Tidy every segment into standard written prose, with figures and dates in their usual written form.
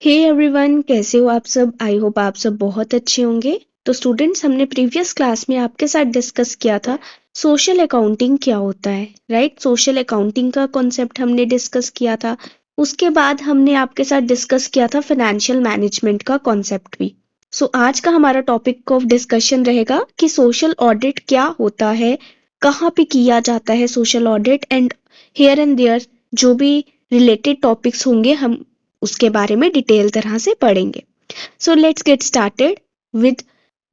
Hey everyone, कैसे हो आप सब। आई होप आप सब बहुत अच्छे होंगे। तो स्टूडेंट्स, हमने प्रीवियस क्लास में आपके साथ डिस्कस किया था सोशल अकाउंटिंग क्या होता है, राइट। सोशल अकाउंटिंग का कॉन्सेप्ट हमने डिस्कस किया था। उसके बाद हमने आपके साथ डिस्कस किया था फाइनेंशियल मैनेजमेंट का कॉन्सेप्ट भी। सो आज का हमारा टॉपिक ऑफ डिस्कशन रहेगा कि सोशल ऑडिट क्या होता है, कहाँ पे किया जाता है social audit, and here and there जो भी रिलेटेड टॉपिक्स होंगे हम उसके बारे में डिटेल तरह से पढ़ेंगे। So let's get started with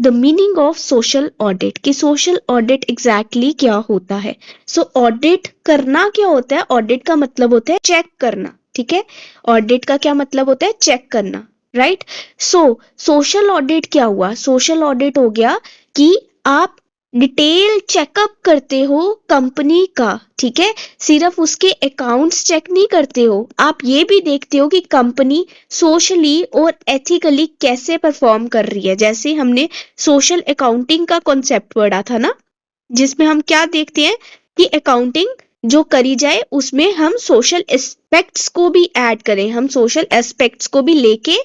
the meaning of social audit कि सोशल ऑडिट एग्जैक्टली क्या होता है। सो ऑडिट करना क्या होता है? ऑडिट का मतलब होता है चेक करना, ठीक है। ऑडिट का क्या मतलब होता है? चेक करना, राइट। सो सोशल ऑडिट क्या हुआ? सोशल ऑडिट हो गया कि आप डिटेल चेकअप करते हो कंपनी का, ठीक है। सिर्फ उसके अकाउंट्स चेक नहीं करते हो, आप ये भी देखते हो कि कंपनी सोशली और एथिकली कैसे परफॉर्म कर रही है। जैसे हमने सोशल अकाउंटिंग का कॉन्सेप्ट पढ़ा था ना, जिसमें हम क्या देखते हैं कि अकाउंटिंग जो करी जाए उसमें हम सोशल एस्पेक्ट्स को भी ऐड करें, हम सोशल एस्पेक्ट्स को भी लेके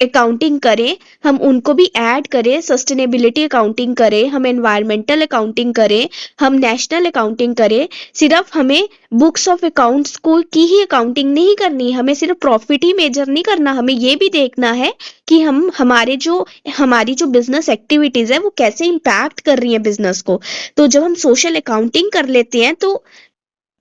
अकाउंटिंग करें, हम उनको भी ऐड करें, सस्टेनेबिलिटी अकाउंटिंग करें, हम एनवायरमेंटल अकाउंटिंग करें, हम नेशनल अकाउंटिंग करें। सिर्फ हमें बुक्स ऑफ अकाउंट्स को की ही अकाउंटिंग नहीं करनी, हमें सिर्फ प्रॉफिट ही मेजर नहीं करना, हमें ये भी देखना है कि हम हमारी जो बिजनेस एक्टिविटीज है वो कैसे इम्पैक्ट कर रही है बिजनेस को। तो जब हम सोशल अकाउंटिंग कर लेते हैं तो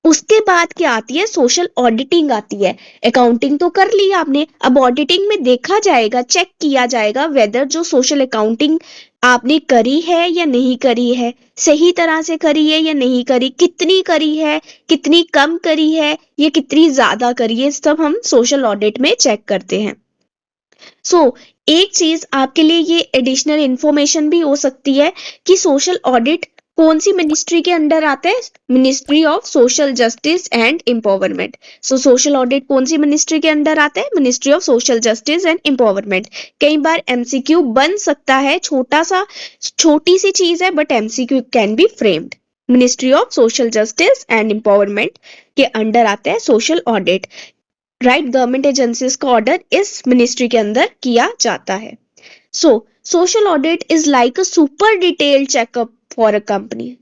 उसके बाद क्या आती है? सोशल ऑडिटिंग आती है। अकाउंटिंग तो कर ली आपने, अब ऑडिटिंग में देखा जाएगा, चेक किया जाएगा वेदर जो सोशल अकाउंटिंग आपने करी है या नहीं करी है, सही तरह से करी है या नहीं करी, कितनी करी है, कितनी कम करी है, ये कितनी ज्यादा करी है, सब हम सोशल ऑडिट में चेक करते हैं। सो एक चीज आपके लिए ये एडिशनल इंफॉर्मेशन भी हो सकती है कि सोशल ऑडिट कौन सी मिनिस्ट्री के अंडर आता है? Ministry of social justice and empowerment. So social audit कौन सी मिनिस्ट्री के अंडर आता है? Ministry of social justice and empowerment. कई बार एमसीक्यू बन सकता है, छोटी सी चीज है but MCQ can be framed. Ministry of social justice and empowerment के अंडर आता है social audit, right. Government agencies का ऑर्डर इस मिनिस्ट्री के अंदर किया जाता है। So social audit is like a super detailed checkup for a company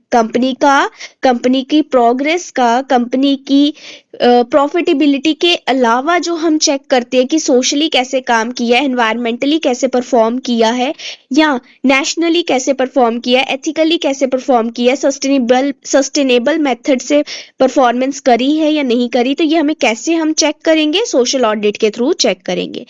की प्रोग्रेस का, कंपनी की प्रॉफिटेबिलिटी के अलावा जो हम चेक करते हैं कि सोशली कैसे काम किया है, एनवायरमेंटली कैसे परफॉर्म किया है, या नेशनली कैसे परफॉर्म किया है, एथिकली कैसे परफॉर्म किया है, सस्टेनेबल मेथड से परफॉर्मेंस करी है या नहीं करी, तो ये हमें कैसे हम चेक करेंगे? सोशल ऑडिट के थ्रू चेक करेंगे।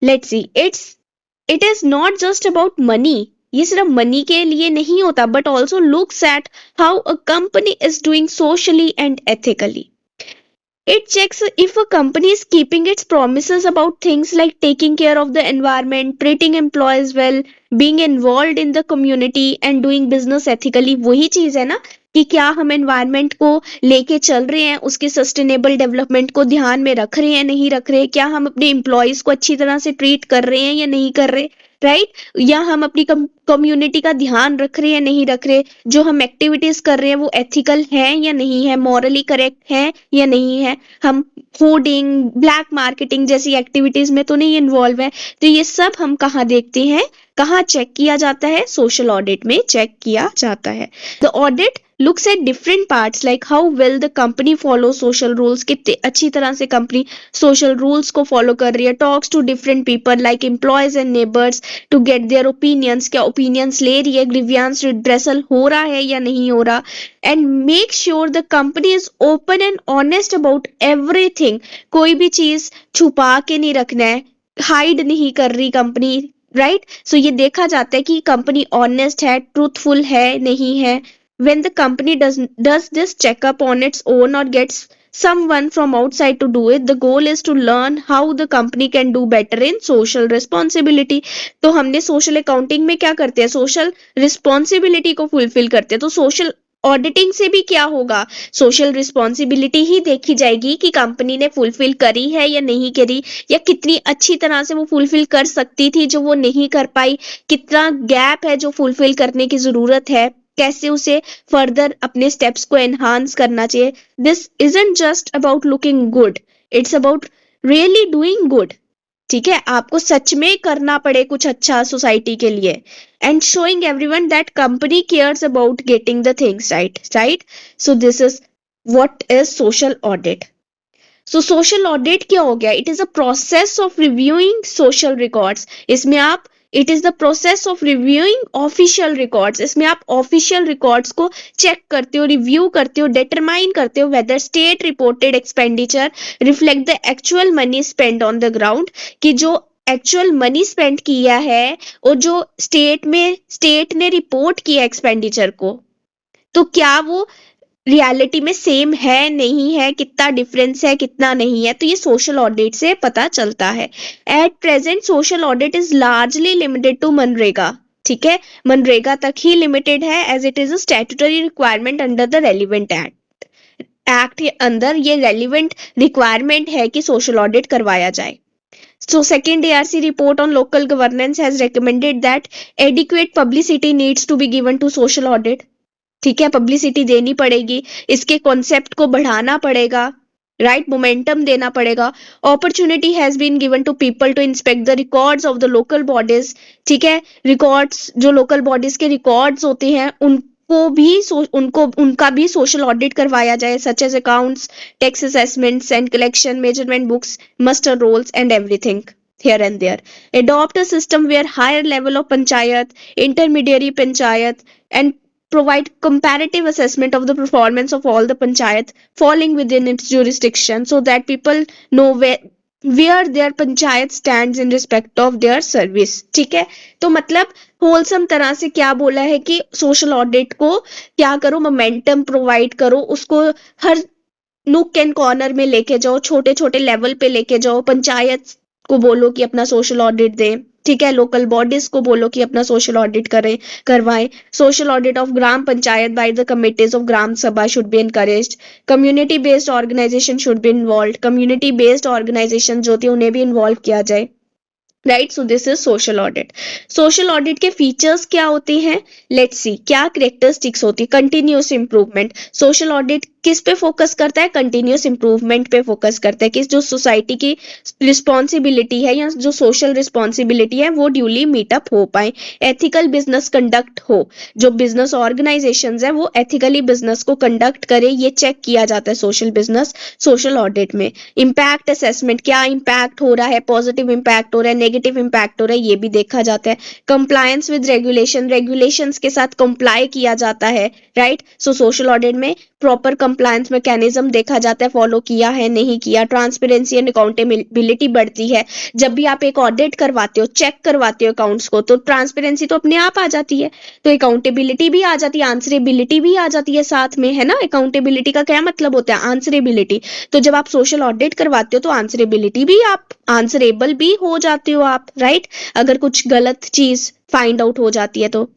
Let's see, it is not just about money. ये सिर्फ मनी के लिए नहीं होता, but also looks at how a company is doing socially and ethically. It checks if a company is keeping its promises about things like taking care of the environment, treating employees well, being involved in the community and doing business ethically। वही चीज है ना कि क्या हम environment को लेके चल रहे हैं, उसके सस्टेनेबल डेवलपमेंट को ध्यान में रख रहे हैं, नहीं रख रहे, क्या हम अपने एम्प्लॉयज को अच्छी तरह से ट्रीट कर रहे हैं या नहीं कर रहे, राइट। या हम अपनी कम्युनिटी का ध्यान रख रहे हैं, नहीं रख रहे, जो हम एक्टिविटीज कर रहे हैं वो एथिकल है या नहीं है, मॉरली करेक्ट है या नहीं है, हम होर्डिंग, ब्लैक मार्केटिंग जैसी एक्टिविटीज में तो नहीं इन्वॉल्व है। तो ये सब हम कहाँ देखते हैं, कहाँ चेक किया जाता है? सोशल ऑडिट में चेक किया जाता है। The audit looks at different parts like how well the company follows social rules, कितने अच्छी तरह से कंपनी सोशल रूल्स को फॉलो कर रही है, talks to different people like employees and neighbours to get their opinions, क्या ओपिनियंस ले रही है, ग्रीवियंस रिड्रेसल हो रहा है या नहीं हो रहा, and make sure the company is open and honest about everything. कोई भी चीज छुपा के नहीं रखना है, हाइड नहीं कर रही कंपनी, राइट। सो ये देखा जाता है कि कंपनी ऑनेस्ट है, ट्रूथफुल है, नहीं है। When the company does this checkup on its own or gets someone from outside to do it, the goal is to learn how the company can do better in social responsibility। तो हमने social accounting में क्या करते हैं? Social responsibility को fulfil करते हैं। तो सोशल ऑडिटिंग से भी क्या होगा? सोशल रिस्पॉन्सिबिलिटी ही देखी जाएगी कि कंपनी ने फुलफिल करी है या नहीं करी, या कितनी अच्छी तरह से वो फुलफिल कर सकती थी जो वो नहीं कर पाई, कितना गैप है जो फुलफिल करने की जरूरत है, कैसे उसे फर्दर अपने स्टेप्स को एनहांस करना चाहिए। This isn't just about looking good, it's about really doing good. ठीक है, आपको सच में करना पड़े कुछ अच्छा सोसाइटी के लिए, and showing everyone that company cares about getting the things right right. So this is what is social audit. So social audit क्या हो गया? It is a process of reviewing social records. इसमें आप it is the process of reviewing official records. इसमें आप official records को check करते हो, रिव्यू करते हो, डिटरमाइन करते हो whether state reported expenditure reflect the actual money spend on the ground, कि जो एक्चुअल मनी स्पेंड किया है और जो स्टेट ने रिपोर्ट किया एक्सपेंडिचर को, तो क्या वो रियलिटी में सेम है नहीं है, कितना डिफरेंस है कितना नहीं है, तो ये सोशल ऑडिट से पता चलता है। At present social audit is largely limited to मनरेगा। ठीक है, मनरेगा तक ही लिमिटेड है, as it is a statutory requirement under the relevant act के अंदर ये रेलिवेंट रिक्वायरमेंट है कि सोशल ऑडिट करवाया जाए। So second ARC report on local governance has recommended that adequate publicity needs to be given to social audit। ठीक है, publicity देनी पड़ेगी, इसके कॉन्सेप्ट को बढ़ाना पड़ेगा, राइट, मोमेंटम देना पड़ेगा। Opportunity has been given to people to inspect the records of the local bodies. ठीक है, रिकॉर्ड्स जो लोकल बॉडीज के रिकॉर्ड्स होते हैं उनका भी सोशल ऑडिट करवाया जाए, such as accounts, tax assessments and collection, measurement books, muster rolls and everything here and there. Adopt a system where higher level of panchayat, intermediary panchayat, and provide comparative assessment of the performance of all the panchayat falling within its jurisdiction, so that people know where their panchayat stands in respect of their service। ठीक है, तो मतलब wholesome तरह से क्या बोला है कि सोशल ऑडिट को क्या करो, मोमेंटम प्रोवाइड करो, उसको हर नुक एंड कॉर्नर में लेके जाओ, छोटे छोटे लेवल पे लेके जाओ, पंचायत को बोलो कि अपना सोशल ऑडिट दें। ठीक है, लोकल बॉडीज को बोलो कि अपना सोशल ऑडिट करें, करवाएं। Social audit of gram panchayat by the committees of gram sabha should be encouraged. Community based organisation should be involve. Community based organisation जो थी उन्हें भी इन्वॉल्व किया जाए, right. So this is social audit. Social audit के फीचर्स क्या होते हैं? लेट्स सी क्या कैरेक्टरिस्टिक्स होती है। Continuous improvement. सोशल ऑडिट किस पे फोकस करता है? कंटिन्यूअस इंप्रूवमेंट पे फोकस करता है कि जो सोसाइटी की रिस्पॉन्सिबिलिटी है या जो सोशल रिस्पॉन्सिबिलिटी है वो ड्यूली मीटअप हो पाए। एथिकल बिजनेस कंडक्ट हो, जो बिजनेस ऑर्गेनाइजेशन है वो एथिकली बिजनेस को कंडक्ट करे, ये चेक किया जाता है सोशल ऑडिट में। इम्पैक्ट असेसमेंट, क्या इम्पैक्ट हो रहा है, पॉजिटिव इम्पैक्ट हो रहा है, नेगेटिव इम्पैक्ट हो रहा है, ये भी देखा जाता है। कंप्लायंस विद रेगुलेशंस के साथ कंप्लाई किया जाता है, राइट। सो सोशल ऑडिट में प्रॉपर कंप्लायंस मैकेनिज्म देखा जाता है, फॉलो किया है नहीं किया। ट्रांसपेरेंसी एंड अकाउंटेबिलिटी बढ़ती है। जब भी आप एक ऑडिट करवाते हो, चेक करवाते हो अकाउंट्स को, तो ट्रांसपेरेंसी तो अपने आप आ जाती है, तो अकाउंटेबिलिटी भी आ जाती है, आंसरेबिलिटी भी आ जाती है साथ में, है ना। अकाउंटेबिलिटी का क्या मतलब होता है? आंसरेबिलिटी। तो जब आप सोशल ऑडिट करवाते हो तो आंसरेबिलिटी भी, आप आंसरेबल भी हो जाते हो आप, राइट, अगर कुछ गलत चीज फाइंड आउट हो जाती है तो।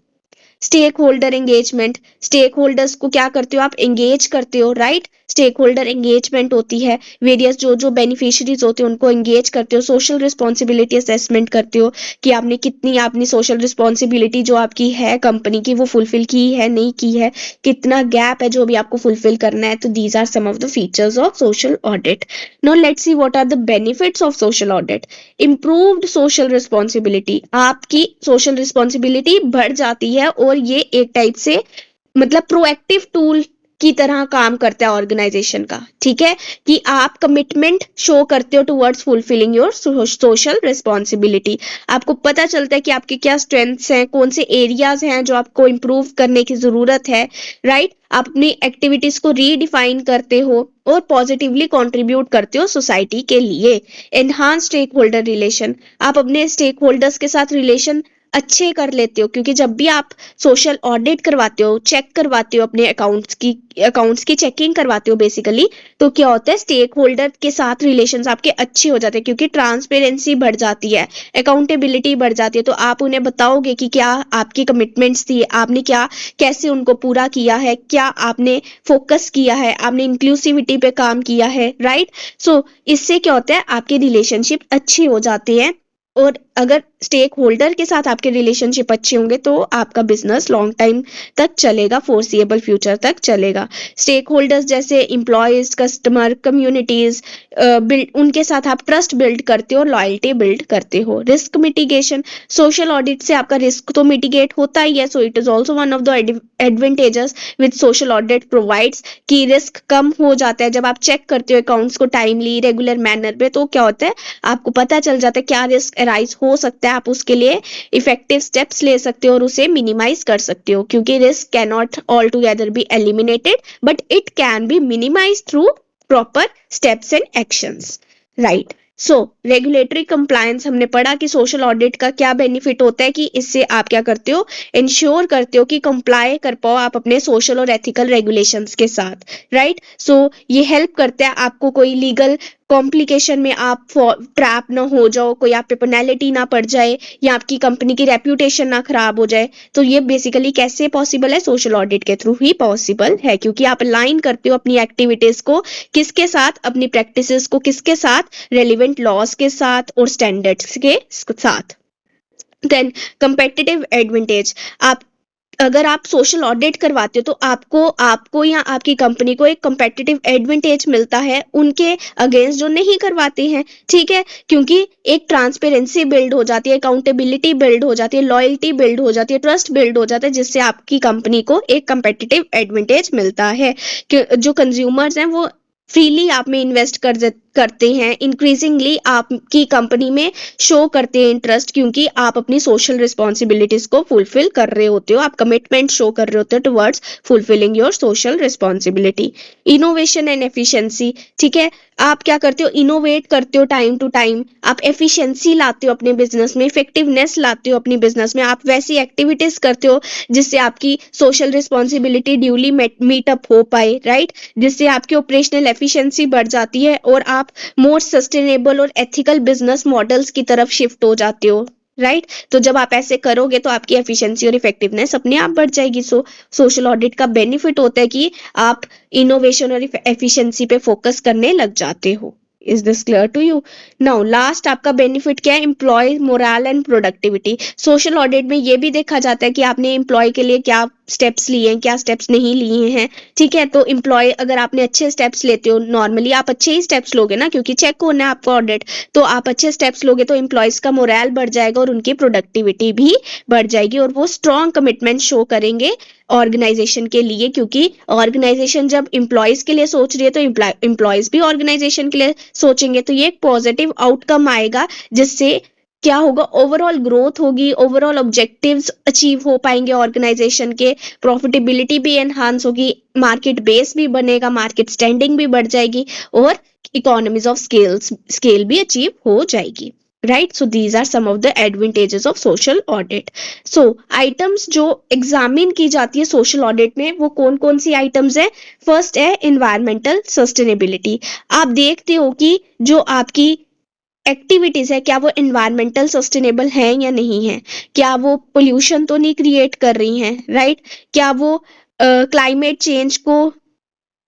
Stakeholder engagement, stakeholders को क्या करते हो आप? एंगेज करते हो, राइट। स्टेक होल्डर एंगेजमेंट होती है, वेरियस जो बेनिफिशियरीज होते हैं उनको एंगेज करते हो। सोशल रिस्पॉन्सिबिलिटी असेसमेंट करते हो कि आपने कितनी अपनी सोशल रिस्पॉन्सिबिलिटी जो आपकी है कंपनी की वो फुलफिल की है नहीं की है, कितना गैप है जो भी आपको फुलफिल करना है। तो these are some of the features of social audit. Now let's see what are the benefits of social audit. Improved social responsibility, आपकी सोशल रिस्पॉन्सिबिलिटी बढ़ जाती है और ये एक टाइप से मतलब प्रोएक्टिव टूल की तरह काम करता है ऑर्गेनाइजेशन का। ठीक है, कि आप कमिटमेंट शो करते हो towards fulfilling your social responsibility. आपको पता चलता है कि आपके क्या स्ट्रेंथ्स हैं, कौन से एरियाज हैं जो आपको इम्प्रूव करने की जरूरत है, राइट। आप अपनी एक्टिविटीज को रीडिफाइन करते हो और पॉजिटिवली कंट्रीब्यूट करते हो सोसाइटी के लिए। एनहांस स्टेक होल्डर रिलेशन, आप अपने स्टेक होल्डर्स के साथ रिलेशन अच्छे कर लेते हो, क्योंकि जब भी आप सोशल ऑडिट करवाते हो, चेक करवाते हो अपने अकाउंट्स की चेकिंग करवाते हो बेसिकली, तो क्या होता है? स्टेक होल्डर के साथ रिलेशंस आपके अच्छे हो जाते हैं, क्योंकि ट्रांसपेरेंसी बढ़ जाती है, अकाउंटेबिलिटी बढ़ जाती है। तो आप उन्हें बताओगे कि क्या आपकी कमिटमेंट्स थी, आपने क्या कैसे उनको पूरा किया है, क्या आपने फोकस किया है, आपने इंक्लूसिविटी पे काम किया है, राइट। सो इससे क्या होता है? आपके रिलेशनशिप अच्छे हो जाते हैं। और अगर स्टेक होल्डर के साथ आपके रिलेशनशिप अच्छे होंगे तो आपका बिजनेस लॉन्ग टाइम तक चलेगा, फोर्सिएबल फ्यूचर तक चलेगा। स्टेक होल्डर्स जैसे इम्प्लॉयज, कस्टमर, कम्युनिटीज, उनके साथ आप ट्रस्ट बिल्ड करते हो, लॉयल्टी बिल्ड करते हो। रिस्क मिटिगेशन, सोशल ऑडिट से आपका रिस्क तो मिटिगेट होता ही है, so it is also one of the advantages with social audit provides, कि रिस्क कम हो जाता है। जब आप चेक करते हो अकाउंट्स को टाइमली रेगुलर मैनर में, तो क्या होता है, आपको पता चल जाता है क्या रिस्क अराइज हो सकता है, आप उसके लिए इफेक्टिव स्टेप्स ले सकते हो और उसे मिनिमाइज कर सकते हो, क्योंकि risk can not altogether be eliminated but it can be minimise through proper steps and actions, right. So regulatory compliance हमने पढ़ा कि सोशल ऑडिट का क्या बेनिफिट होता है, कि इससे आप क्या करते हो, इंश्योर करते हो कि कंप्लाई कर पाओ आप अपने सोशल और एथिकल रेगुलेशंस के साथ, राइट। सो ये हेल्प करता है आपको कोई लीगल कॉम्प्लिकेशन में आप ट्रैप ना हो जाओ, कोई आप पे पेनल्टी ना पड़ जाए, या आपकी कंपनी की रेप्यूटेशन ना खराब हो जाए। तो ये बेसिकली कैसे पॉसिबल है, सोशल ऑडिट के थ्रू ही पॉसिबल है, क्योंकि आप अलाइन करते हो अपनी एक्टिविटीज को किसके साथ, अपनी प्रैक्टिसेस को किसके साथ, रेलिवेंट लॉज के साथ और स्टैंडर्ड्स के साथ। देन कंपेटिटिव एडवांटेज, आप अगर आप सोशल ऑडिट करवाते हो तो आपको आपको या आपकी कंपनी को एक कंपेटिटिव एडवांटेज मिलता है उनके अगेंस्ट जो नहीं करवाते हैं, ठीक है। क्योंकि एक ट्रांसपेरेंसी बिल्ड हो जाती है, अकाउंटेबिलिटी बिल्ड हो जाती है, लॉयल्टी बिल्ड हो जाती है, ट्रस्ट बिल्ड हो जाता है, जिससे आपकी कंपनी को एक कंपेटिटिव एडवांटेज मिलता है कि जो कंज्यूमर्स हैं वो फ्रीली आप में इन्वेस्ट करते हैं, इंक्रीजिंगली आपकी कंपनी में शो करते हैं इंटरेस्ट, क्योंकि आप अपनी सोशल रिस्पॉन्सिबिलिटीज को फुलफिल कर रहे होते हो, आप कमिटमेंट शो कर रहे होते हो towards fulfilling your social responsibility. Innovation and efficiency, ठीक है, आप क्या करते हो, इनोवेट करते हो टाइम टू टाइम, आप एफिशिएंसी लाते हो अपने बिजनेस में, इफेक्टिवनेस लाते हो अपनी बिजनेस में, आप वैसी एक्टिविटीज करते हो जिससे आपकी सोशल रिस्पॉन्सिबिलिटी ड्यूली मीटअप हो पाए, राइट, जिससे आपकी ऑपरेशनल एफिशिएंसी बढ़ जाती है और आप मोर सस्टेनेबल और एथिकल बिजनेस मॉडल्स की तरफ शिफ्ट हो जाते हो, राइट। तो जब आप ऐसे करोगे तो आपकी एफिशिएंसी और इफेक्टिवनेस अपने आप बढ़ जाएगी। सोशल ऑडिट का बेनिफिट होता है कि आप इनोवेशन और एफिशिएंसी पे फोकस करने लग जाते हो। Is this clear to you? Now last आपका बेनिफिट क्या है, employee morale and productivity. Social audit में ये भी देखा जाता है कि आपने एम्प्लॉय के लिए क्या स्टेप्स लिए हैं, क्या स्टेप्स नहीं लिए हैं, ठीक है। तो एम्प्लॉय, अगर आपने अच्छे स्टेप्स लेते हो, नॉर्मली आप अच्छे ही स्टेप्स लोगे ना, क्योंकि चेक होना है आपका ऑडिट, तो आप अच्छे स्टेप्स लोगे तो एम्प्लॉयज का मोरल बढ़ जाएगा और उनकी प्रोडक्टिविटी भी बढ़ जाएगी और वो स्ट्रॉन्ग कमिटमेंट शो करेंगे ऑर्गेनाइजेशन के लिए, क्योंकि ऑर्गेनाइजेशन जब एम्प्लॉयज के लिए सोच रही है तो एम्प्लॉयज भी ऑर्गेनाइजेशन के लिए सोचेंगे, तो ये एक पॉजिटिव आउटकम आएगा, जिससे क्या होगा, ओवरऑल ग्रोथ होगी, ओवरऑल ऑब्जेक्टिव्स अचीव हो पाएंगे ऑर्गेनाइजेशन के, प्रॉफिटेबिलिटी भी एनहांस होगी, मार्केट बेस भी बनेगा, मार्केट स्टैंडिंग भी बढ़ जाएगी और इकोनॉमीज ऑफ स्केल भी अचीव हो जाएगी, right. So these are some of the advantages of social audit. So items जो एग्जामिन की जाती है सोशल ऑडिट में, वो कौन कौन सी आइटम्स है। फर्स्ट है एनवायरमेंटल सस्टेनेबिलिटी। आप देखते हो कि जो आपकी एक्टिविटीज है, क्या वो एनवायरमेंटल सस्टेनेबल है या नहीं है, क्या वो पोल्यूशन तो नहीं क्रिएट कर रही हैं, राइट, क्या वो क्लाइमेट चेंज को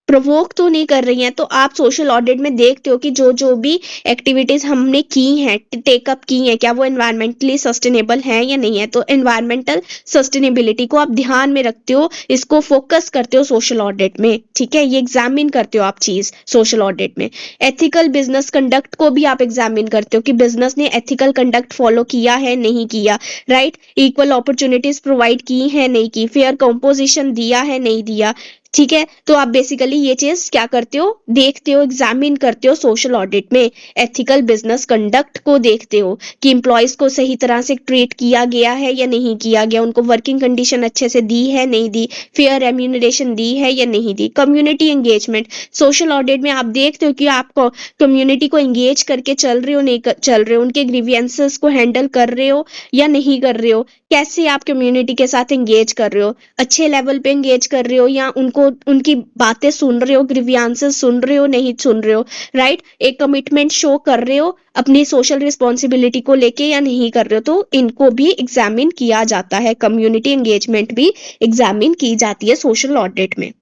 प्रोवोक तो नहीं कर रही हैं। तो आप सोशल ऑडिट में देखते हो कि जो जो भी एक्टिविटीज हमने की हैं, टेकअप की हैं, क्या वो एनवायरमेंटली सस्टेनेबल है या नहीं है। तो एनवायरमेंटल सस्टेनेबिलिटी को आप ध्यान में रखते हो, इसको फोकस करते हो सोशल ऑडिट में, ठीक है, ये एग्जामिन करते हो आप चीज सोशल ऑडिट में। एथिकल बिजनेस कंडक्ट को भी आप एग्जामिन करते हो कि बिजनेस ने एथिकल कंडक्ट फॉलो किया है नहीं किया, राइट, इक्वल अपॉर्चुनिटीज प्रोवाइड की है नहीं की, फेयर कंपोजिशन दिया है नहीं दिया, ठीक है। तो आप बेसिकली ये चीज क्या करते हो, देखते हो, एग्जामिन करते हो सोशल ऑडिट में। एथिकल बिजनेस कंडक्ट को देखते हो कि एम्प्लॉयज को सही तरह से ट्रीट किया गया है या नहीं किया गया, उनको वर्किंग कंडीशन अच्छे से दी है नहीं दी, फेयर रेम्यूनरेशन दी है या नहीं दी। कम्युनिटी एंगेजमेंट, सोशल ऑडिट में आप देखते हो कि आप कम्युनिटी को एंगेज करके चल रहे हो नहीं चल रहे हो, उनके ग्रीवियंसेस को हैंडल कर रहे हो या नहीं कर रहे हो, कैसे आप कम्युनिटी के साथ एंगेज कर रहे हो, अच्छे लेवल पे एंगेज कर रहे हो या उनको उनकी बातें सुन रहे हो, ग्रीवियंसेस सुन रहे हो नहीं सुन रहे हो, राइट, एक कमिटमेंट शो कर रहे हो अपनी सोशल रिस्पॉन्सिबिलिटी को लेके या नहीं कर रहे हो। तो इनको भी एग्जामिन किया जाता है, कम्युनिटी एंगेजमेंट भी एग्जामिन की जाती है सोशल ऑडिट में,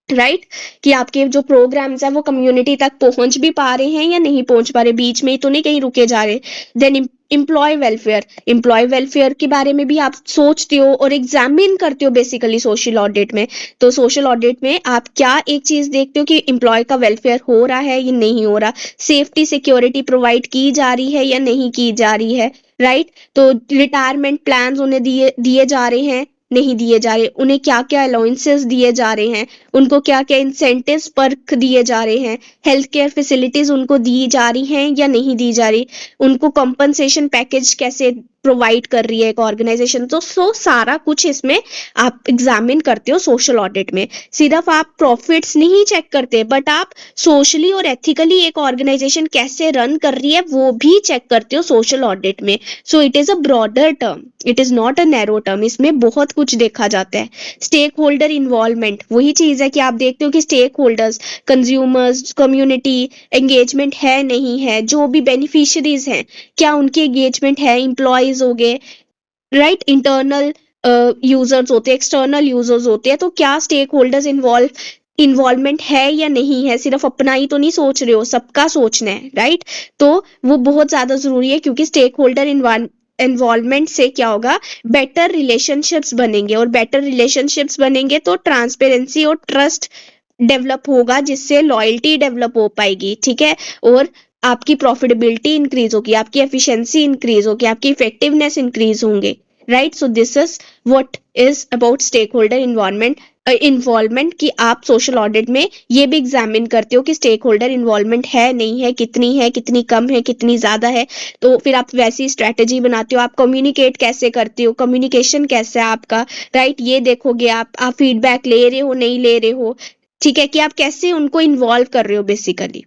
राइट, कि आपके जो प्रोग्राम्स हैं वो कम्युनिटी तक पहुंच भी पा रहे हैं या नहीं पहुंच पा रहे, बीच में ही तो नहीं कहीं रुके जा रहे। देन एम्प्लॉय वेलफेयर के बारे में भी आप सोचते हो और एग्जामिन करते हो बेसिकली सोशल ऑडिट में। तो सोशल ऑडिट में आप क्या एक चीज देखते हो कि एम्प्लॉय का वेलफेयर हो रहा है या नहीं हो रहा, सेफ्टी सिक्योरिटी प्रोवाइड की जा रही है या नहीं की जा रही है, राइट। तो रिटायरमेंट प्लान्स उन्हें दिए दिए जा रहे हैं, नहीं दिए जा रहे, उन्हें क्या क्या अलाउंसेस दिए जा रहे हैं, उनको क्या क्या इंसेंटिव्स पर्क दिए जा रहे हैं, हेल्थ केयर फैसिलिटीज उनको दी जा रही हैं या नहीं दी जा रही, उनको कंपनसेशन पैकेज कैसे प्रोवाइड कर रही है एक ऑर्गेनाइजेशन। तो सारा कुछ इसमें आप एग्जामिन करते हो सोशल ऑडिट में। सिर्फ आप प्रॉफिट्स नहीं चेक करते, बट आप सोशली और एथिकली एक ऑर्गेनाइजेशन कैसे रन कर रही है वो भी चेक करते हो सोशल ऑडिट में। So it is a broader term, it is not a narrow term, इसमें बहुत कुछ देखा जाता है। स्टेक होल्डर इन्वॉल्वमेंट, वही चीज है कि आप देखते हो कि stakeholders, consumers, community engagement है नहीं है, जो भी बेनिफिशियरीज हैं क्या उनकी एंगेजमेंट है, इंप्लॉयज हो गए, राइट, इंटरनल यूजर्स होते हैं, एक्सटर्नल यूजर्स होते हैं, तो क्या स्टेक होल्डर्स इन्वॉल्वमेंट है या नहीं है, सिर्फ अपना ही तो नहीं सोच रहे हो, सबका सोचना है, राइट। तो वो बहुत ज्यादा जरूरी है, क्योंकि स्टेक होल्डर इन्वॉल्वमेंट से क्या होगा, बेटर रिलेशनशिप्स बनेंगे, और बेटर रिलेशनशिप्स बनेंगे तो ट्रांसपेरेंसी और ट्रस्ट डेवलप होगा, जिससे लॉयल्टी डेवलप हो पाएगी, ठीक है। और आपकी प्रॉफिटेबिलिटी इंक्रीज होगी, आपकी एफिशिएंसी इंक्रीज होगी, आपकी इफेक्टिवनेस इंक्रीज होंगे, right. So this is what is about stakeholder involvement, कि आप सोशल ऑडिट में ये भी एग्जामिन करते हो कि स्टेक होल्डर इन्वॉल्वमेंट है नहीं है, कितनी कम है, कितनी ज्यादा है। तो फिर आप वैसी स्ट्रेटेजी बनाते हो, आप कम्युनिकेट कैसे करते हो, कम्युनिकेशन कैसा है आपका, राइट, ये देखोगे आप फीडबैक ले रहे हो नहीं ले रहे हो, ठीक है, कि आप कैसे उनको इन्वॉल्व कर रहे हो बेसिकली,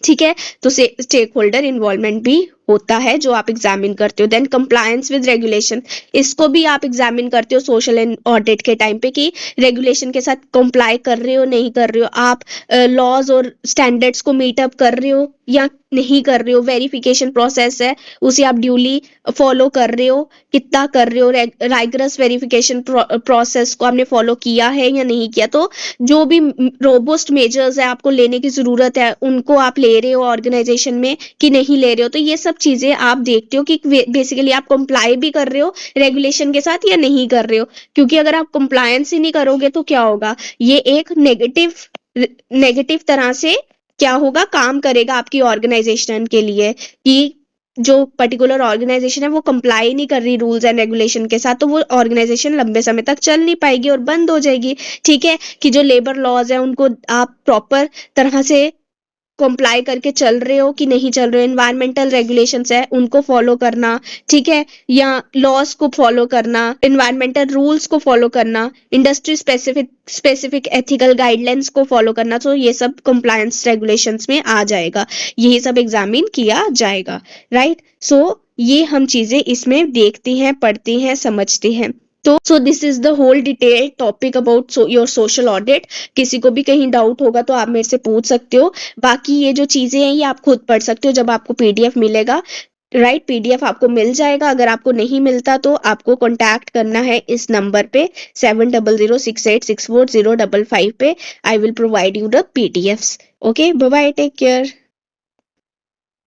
ठीक है। तो स्टेक होल्डर इन्वॉल्वमेंट भी होता है जो आप एग्जामिन करते हो। देन कंप्लायंस विद रेगुलेशन, इसको भी आप एग्जामिन करते हो सोशल ऑडिट के टाइम पे, कि रेगुलेशन के साथ कंप्लाई कर रहे हो नहीं कर रहे हो, आप लॉज और स्टैंडर्ड्स को मीटअप कर रहे हो या नहीं कर रहे हो, वेरिफिकेशन प्रोसेस है उसे आप ड्यूली फॉलो कर रहे हो, कितना कर रहे हो, राइगरस वेरिफिकेशन प्रोसेस को आपने फॉलो किया है या नहीं किया। तो जो भी रोबस्ट मेजर्स है आपको लेने की जरूरत है, उनको आप ले रहे हो ऑर्गेनाइजेशन में कि नहीं ले रहे हो। तो ये सब चीजें आप देखते हो कि बेसिकली आप कंप्लाई भी कर रहे हो रेगुलेशन के साथ या नहीं कर रहे हो, क्योंकि अगर आप कंप्लायंस ही नहीं करोगे तो क्या होगा, ये एक नेगेटिव तरह से क्या होगा, काम करेगा आपकी ऑर्गेनाइजेशन के लिए, कि जो पर्टिकुलर ऑर्गेनाइजेशन है वो कंप्लाई नहीं कर रही रूल्स एंड रेगुलेशन के साथ, तो वो ऑर्गेनाइजेशन लंबे समय तक चल नहीं पाएगी और बंद हो जाएगी, ठीक है। कि जो लेबर लॉज है उनको आप प्रॉपर तरह से कंप्लाई करके चल रहे हो कि नहीं चल रहे हो, एनवायरमेंटल रेगुलेशंस है उनको फॉलो करना, ठीक है, या लॉस को फॉलो करना, एनवायरमेंटल रूल्स को फॉलो करना, इंडस्ट्री स्पेसिफिक एथिकल गाइडलाइंस को फॉलो करना। तो ये सब कंप्लायंस रेगुलेशंस में आ जाएगा, यही सब एग्जामिन किया जाएगा, राइट। सो ये हम चीजें इसमें देखते हैं, पढ़ते हैं, समझते हैं। तो so this is the whole detail topic about your social audit. किसी को भी कहीं डाउट होगा तो आप मेरे से पूछ सकते हो, बाकी ये जो चीजें हैं ये आप खुद पढ़ सकते हो जब आपको पीडीएफ मिलेगा, राइट। पीडीएफ आपको मिल जाएगा, अगर आपको नहीं मिलता तो आपको कांटेक्ट करना है इस नंबर पे 7006864055 पे। I will provide you the PDFs. Okay, bye bye, take care.